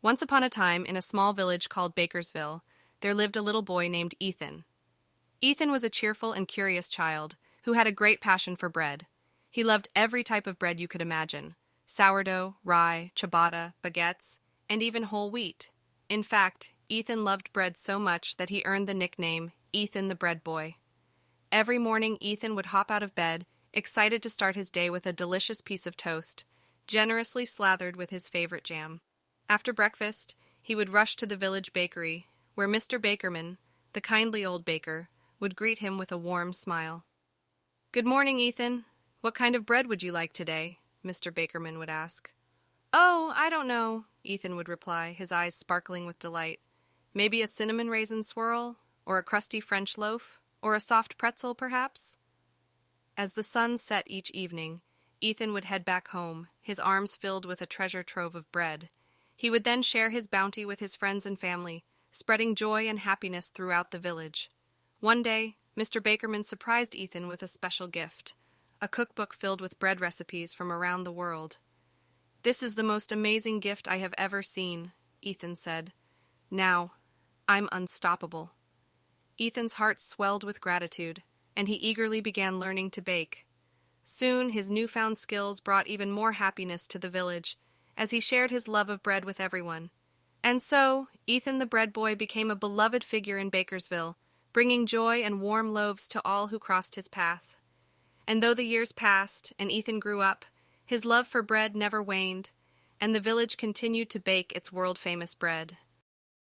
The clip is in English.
Once upon a time, in a small village called Bakersville, there lived a little boy named Ethan. Ethan was a cheerful and curious child who had a great passion for bread. He loved every type of bread you could imagine: sourdough, rye, ciabatta, baguettes, and even whole wheat. In fact, Ethan loved bread so much that he earned the nickname Ethan the Bread Boy. Every morning, Ethan would hop out of bed, excited to start his day with a delicious piece of toast, generously slathered with his favorite jam. After breakfast, he would rush to the village bakery, where Mr. Bakerman, the kindly old baker, would greet him with a warm smile. "Good morning, Ethan. What kind of bread would you like today?" Mr. Bakerman would ask. "Oh, I don't know," Ethan would reply, his eyes sparkling with delight. "Maybe a cinnamon raisin swirl, or a crusty French loaf, or a soft pretzel, perhaps?" As the sun set each evening, Ethan would head back home, his arms filled with a treasure trove of bread. He would then share his bounty with his friends and family, spreading joy and happiness throughout the village. One day, Mr. Bakerman surprised Ethan with a special gift, a cookbook filled with bread recipes from around the world. "This is the most amazing gift I have ever seen," Ethan said. "Now, I'm unstoppable." Ethan's heart swelled with gratitude, and he eagerly began learning to bake. Soon, his newfound skills brought even more happiness to the village, as he shared his love of bread with everyone. And so, Ethan the Bread Boy became a beloved figure in Bakersville, bringing joy and warm loaves to all who crossed his path. And though the years passed and Ethan grew up, his love for bread never waned, and the village continued to bake its world-famous bread.